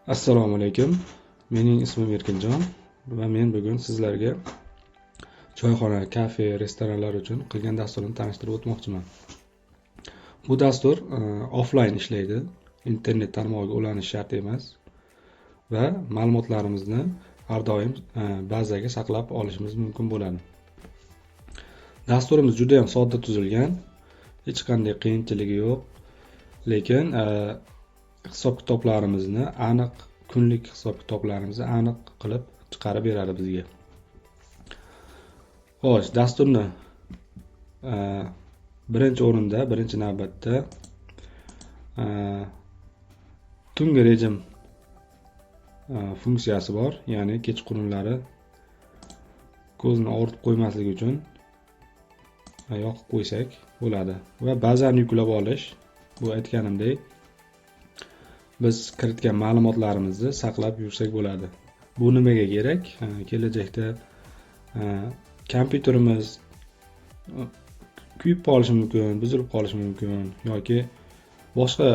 Assalomu alaykum. Mening ismim Erkinjon va men bugun sizlarga choyxona, kafe, restoranlar uchun qilgan dasturimni tanishtirib o'tmoqchiman. Bu dastur offline ishlaydi. Internet tarmog'iga ulanish shart emas va ma'lumotlarimizni har doim bazaga saqlab olishimiz mumkin bo'ladi. Dasturimiz juda ham sodda tuzilgan, hech qanday qiyinchiligi yo'q. Lekin hisob-kitoblarimizni aniq, kunlik hisob-kitoblarimizni aniq qilib chiqarib beradi bizga. Xo'sh, dasturni birinchi navbatda tungi rejim funksiyasi bor, ya'ni kechqurunlari ko'zni og'ritib qo'ymasligi uchun yoqib qo'ysak bo'ladi va ba'zan yuklab olish, bu aytganimdek biz kiritgan ma'lumotlarimizni saqlab yursak bo'ladi. Bu nimaga kerak? Kelajakda kompyuterimiz kuyib qolishi mumkin, buzilib qolishi mumkin yoki boshqa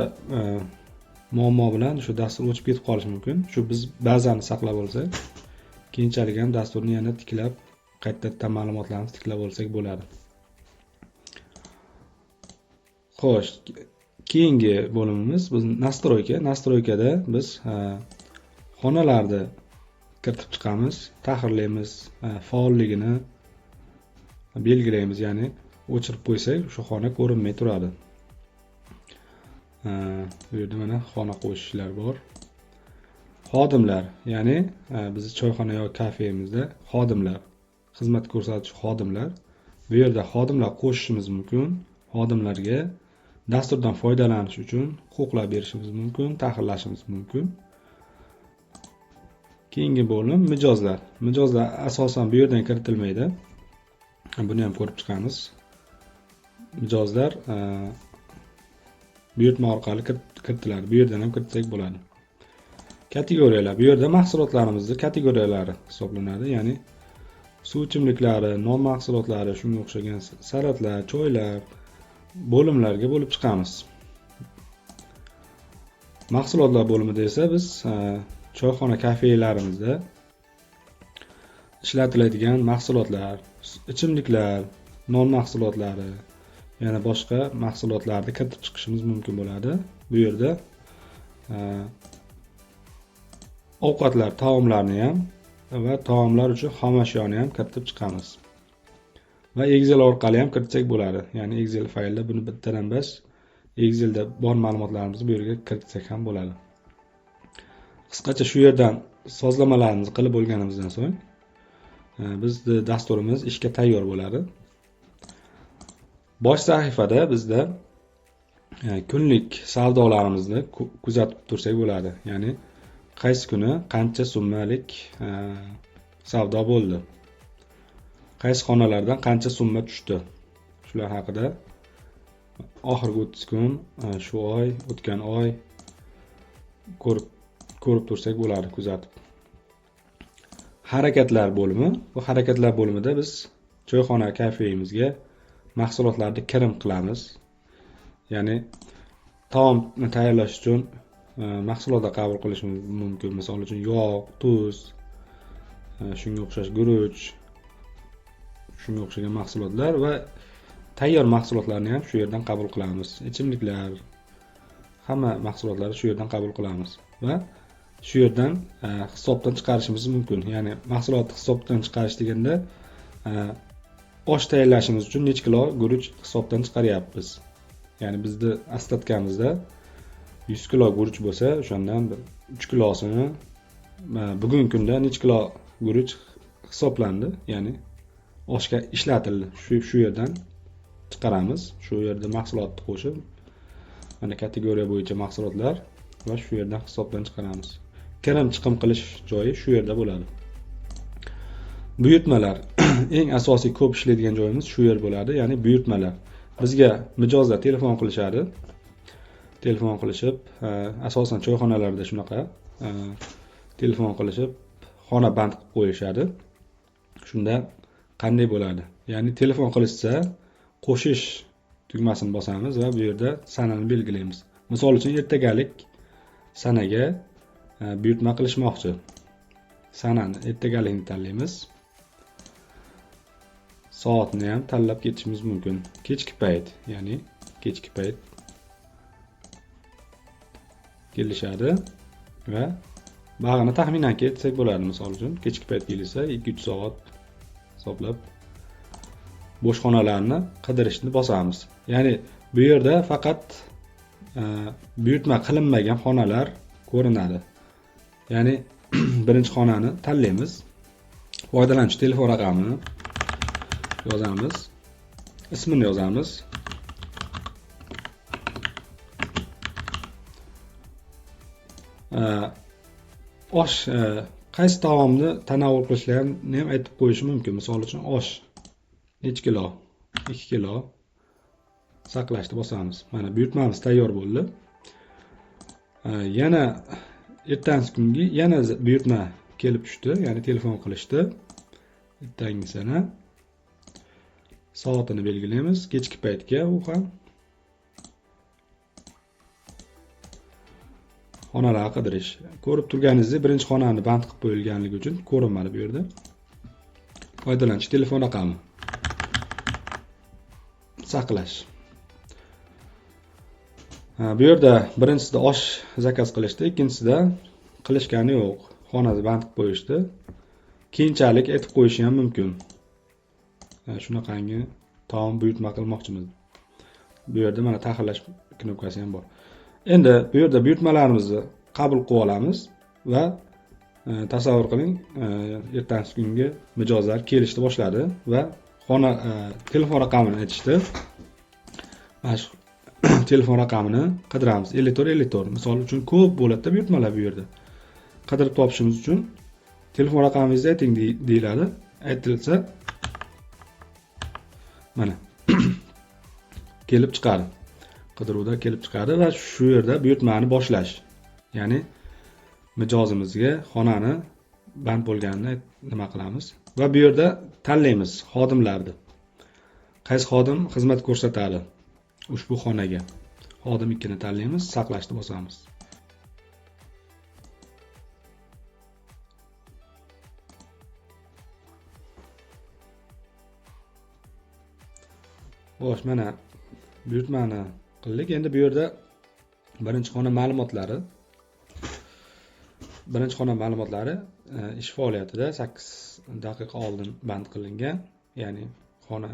muammo bilan shu dastur o'chib ketib qolishi mumkin. Shu biz bazani saqlab olsak, keyinchalik ham dasturni yana tiklab, qaytadan ma'lumotlarimizni tiklab olsak bo'ladi. Xo'sh, keyingi bo'limimiz biz nastroyka. Nastroykada biz xonalarni kiritib chiqamiz, tahrirlaymiz, faolligini belgilaymiz, ya'ni o'chirib qo'ysak, shu xona ko'rinmay turadi. Bu yerda mana xona qo'shishlar bor. Xodimlar, ya'ni bizni choyxona yoki kafemizda xodimlar, xizmat ko'rsatuvchi xodimlar. Bu yerda xodimlar qo'shishimiz mumkin. Xodimlarga dasturdan foydalanish uchun huquqlar berishimiz mumkin, tahrirlashimiz mumkin. Keyingi bo'lim mijozlar. Mijozlar asosan bu yerdan kiritilmaydi. Buni ham ko'rib chiqamiz. Mijozlar buyurtma orqali kiritiladi. Bu yerdan ham kiritsak bo'ladi. Kategoriyalar. Bu yerda mahsulotlarimizning kategoriyalari hisoblanadi, ya'ni suv ichimliklari, non mahsulotlari, shunga o'xshagan salatlar, choylar bo'limlarga bo'lib chiqamiz. Mahsulotlar bo'limida esa biz choyxona, kafelarimizda ishlatiladigan mahsulotlar, ichimliklar, non mahsulotlari, yana boshqa mahsulotlarni kiritib chiqishimiz mumkin bo'ladi. Bu yerda ovqatlar, taomlarni ham va taomlar uchun xomashyoni ham kiritib chiqamiz. Va Excel orqali ham kiritsak bo'ladi. Ya'ni Excel faylda buni bittadan bas Excelda bor ma'lumotlarimizni bu yerga kiritsak ham bo'ladi. Qisqacha shu yerdan sozlamalarimizni qilib bo'lganimizdan so'ng bizning dasturimiz ishga tayyor bo'ladi. Bosh sahifada bizda kunlik savdolarimizni kuzatib tursak bo'ladi. Ya'ni qaysi kuni qancha so'mmalik savdo bo'ldi, qaysi xonalardan qancha summa tushdi. Shular haqida oxirgi 30 kun, shu oy, o'tgan oy ko'rib tursak bo'ladi, kuzatib. Harakatlar bo'limi. Bu harakatlar bo'limida biz choyxona, kafemizga mahsulotlarni kirim qilamiz. Ya'ni taomni tayyorlash uchun mahsulotlar qabul qilishimiz mumkin. Misol uchun yog', tuz, shunga o'xshash guruch, shunga o'xshagan mahsulotlar va tayyor mahsulotlarni ham shu yerdan qabul qilamiz. Ichimliklar, hamma mahsulotlarni shu yerdan qabul qilamiz va shu yerdan hisobdan chiqarishimiz mumkin. Ya'ni mahsulotni hisobdan chiqarish deganda osh tayyorlashimiz uchun necha kilo guruch hisobdan chiqaryapmiz. Ya'ni bizni ostatkamizda 100 kilo guruch bo'lsa, o'shandan 3 kilosini bugungi kunda necha kilo guruch hisoblandi, ya'ni oshga ishlatildi. Shu yerdan chiqaramiz. Shu yerda mahsulotni qo'shib, mana kategoriya bo'yicha mahsulotlar va shu yerdan hisobdan chiqaramiz. Kirim chiqim qilish joyi shu yerda bo'ladi. Buyurtmalar. Eng asosiy ko'p ishlaydigan joyimiz shu yer bo'ladi, ya'ni buyurtmalar. Bizga mijozlar telefon qilishadi. Telefon qilishib, asosan choyxonalarda shunaqa telefon qilishib, xona band qilib qo'yishadi. Shunda qanday bo'ladi? Ya'ni telefon qilishsa, qo'shish tugmasini bosamiz va bu yerda sanani belgilaymiz. Misol uchun ertagalik sanaga buyurtma qilishmoqchi. Sanani ertagalikni tanlaymiz. Soatni ham tanlab ketishimiz mumkin. Kechki payt, ya'ni kechki payt kelishadi va vaqtini taxminan ketsak bo'ladi. Misol uchun kechki payt kelsa 2-3 soat hisoblab bo'sh xonalarni qidirishni bosamiz. Ya'ni bu yerda faqat buyurtma qilinmagan xonalar ko'rinadi. Ya'ni birinchi xonani tanlaymiz. Foydalanuvchi telefon raqamini yozamiz. Ismini yozamiz. Osh qaysi taomni tanovul qilishlarini ham aytib qo'yish mumkin. Misol uchun osh necha kilo? 2 kilo. Saqlashni bosamiz. Mana buyurtmamiz tayyor bo'ldi. Yana ertangi kungi yana buyurtma kelib tushdi, ya'ni telefon qilishdi. Ertangisini soatini belgilaymiz, kechki paytga u ham xonalar qidirish. Ko'rib turganingizdek, birinchi xonani band qilib qo'yilganligi uchun ko'rinmadi bu yerda. Foydalanuvchi telefon raqami. Saqlash. Bu yerda birinchisida osh zakaz qilishdi, ikkinchisida qilishgani yo'q. Xonani band qilib qo'yishdi. Keyinchalik aytib qo'yishi ham mumkin. Shunaqangi taom buyurtma qilmoqchimiz. Bu yerda mana tahrirlash knopkasi ham bor. Endi bu yerda buyurtmalarimizni qabul qilib olamiz va tasavvur qiling, ertangi kungi mijozlar kelishni boshladi va xona telefon raqamini aytishdi. Mana shu telefon raqamini qidiramiz. 54. Misol uchun ko'p bo'ladi buyurtmalar bu yerda. Qidirib topishimiz uchun telefon raqamingizni ayting deyiladi. Aytilsa mana kelib chiqadi. Qidiruvda kelib chiqadi va shu yerda buyurtmani boshlash. Ya'ni mijozimizga xonani band bo'lganini nima qilamiz va bu yerda tanlaymiz xodimlarni. Qaysi xodim xizmat ko'rsatadi ushbu xonaga. Xodim 2 ni tanlaymiz, saqlashni bosamiz. Xo'sh, mana buyurtmani qildik. Endi bu yerda birinchi xona ma'lumotlari. Birinchi xona ma'lumotlari ish faoliyatida 8 daqiqa oldin band qilingan. Ya'ni xona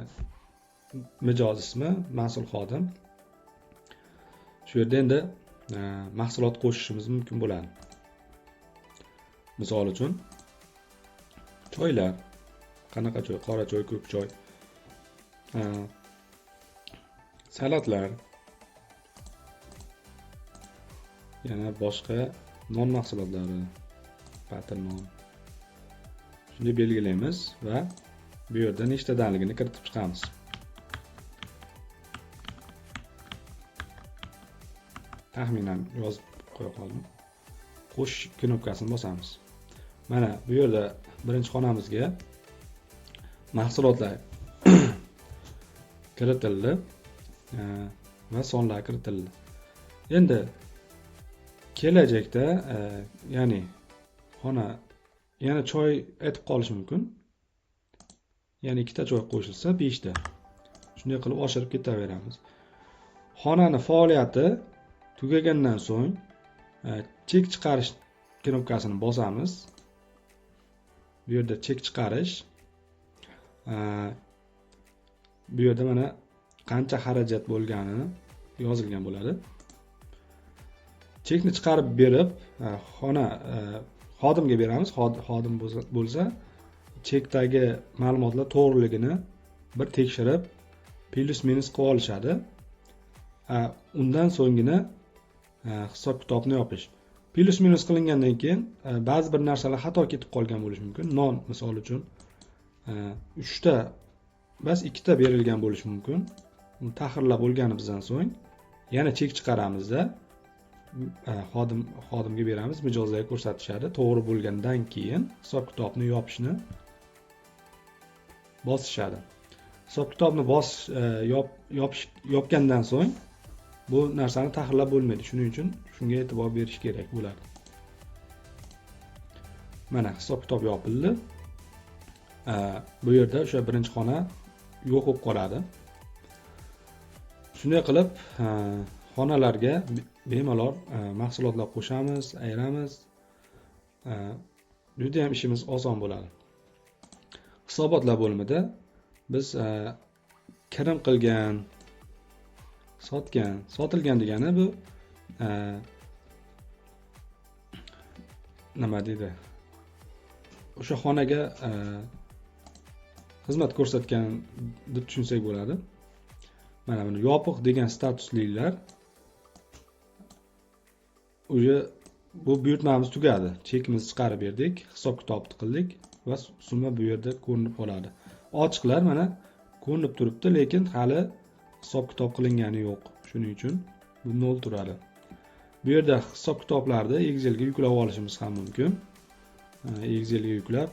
mijoz ismi, mas'ul xodim. Shu yerda endi mahsulot qo'shishimiz mumkin bo'ladi. Misol uchun choylar. Qanaqa choy? Qora choy, ko'k choy. Salatlar. Yana boshqa non mahsulotlari, patir non. Shuni belgilaymiz va bu yerda nechtadanligini kiritib chiqamiz. Taxminan yozib qo'ya qoldim. Qo'sh knopkasini bosamiz. Mana bu yerda birinchi xonamizga mahsulotlar kiritildi va sonlar kiritildi. Endi kelajakda ya'ni xona yana choy aytib qolish mumkin. Ya'ni 2 ta choy qo'shilsa 5 ta. Shunday qilib oshirib ketaveramiz. Xonani faoliyati tugagandan so'ng chek chiqarish knopkasini bosamiz. Bu yerda chek chiqarish. Bu yerda mana qancha xarajat bo'lganini yozilgan bo'ladi. Chekni chiqarib berib, xodimga beramiz. Xodim bo'lsa, chekdagi ma'lumotlar to'g'riligini bir tekshirib, plus minus qilib olishadi. Undan so'nggina hisob kitobni yopish. Plus minus qilingandan keyin ba'zi bir narsalar xato ketib qolgan bo'lishi mumkin. Non misol uchun 3 ta bas 2 ta berilgan bo'lishi mumkin. Uni tahrirlab bo'lganimizdan so'ng yana chek chiqaramizda xodimga beramiz, mijozlarga ko'rsatishadi. To'g'ri bo'lgandan keyin hisob kitobni yopishni bosishadi. Hisob kitobni yopgandan so'ng bu narsani tahrirlab bo'lmaydi. Shuning uchun shunga e'tibor berish kerak bo'ladi. Mana hisob kitob yopildi. Bu yerda o'sha birinchi xona yo'q bo'lib qoladi. Shunday qilib, xonalarga bemalol mahsulotlar qo'shamiz, ayiramiz. Juda ham ishimiz oson bo'ladi. Hisobotlar bo'limida biz kirim qilgan, sotgan, sotilgan degani bu nima deydi? O'sha xonaga xizmat ko'rsatgan deb tushunsak bo'ladi. Mana buni yopiq degan statuslilar уже bu buyurtmamiz tugadi. Chekimizni chiqarib berdik, hisob kitobni qildik va summa bu yerda ko'rinib qoladi. Ochiqlar mana ko'rinib turibdi, lekin hali hisob kitob qilingani yo'q. Shuning uchun bu nol turadi. Bu yerda hisob kitoblarni Excelga yuklab olishimiz ham mumkin. Excelga yuklab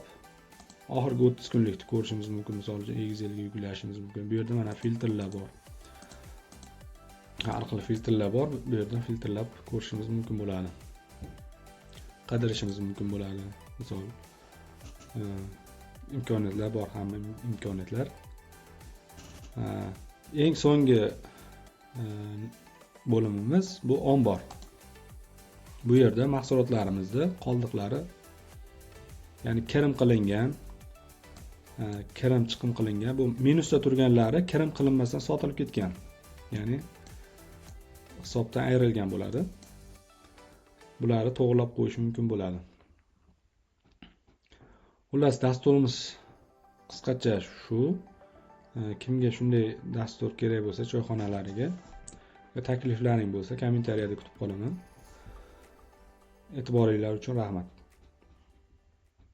oxirgi 30 kunlikni ko'rishimiz mumkin. Misol uchun Excelga yuklashimiz mumkin. Bu yerda mana filtrlar bor. Har xil filtrlar bor. Bu yerdan filtrlab ko'rishimiz mumkin bo'ladi. Qidirishimiz mumkin bo'ladi. Misol imkoniyatlar bor, hamma imkoniyatlar. Eng so'nggi bo'limimiz bu ombor. Bu yerda mahsulotlarimizni qoldiqlari, ya'ni kirim qilingan, kirim chiqim qilingan, bu minusda turganlari kirim qilinmasdan sotilib ketgan. Ya'ni hisobdan ayrilgan bo'ladi. Bularni to'g'rilab qo'yish mumkin bo'ladi. Xullas, dasturimiz qisqacha shu. Kimga shunday dastur kerak bo'lsa, choyxonalariga takliflaring bo'lsa, kommentariyada kutib qolaman. E'tiboringlar uchun rahmat.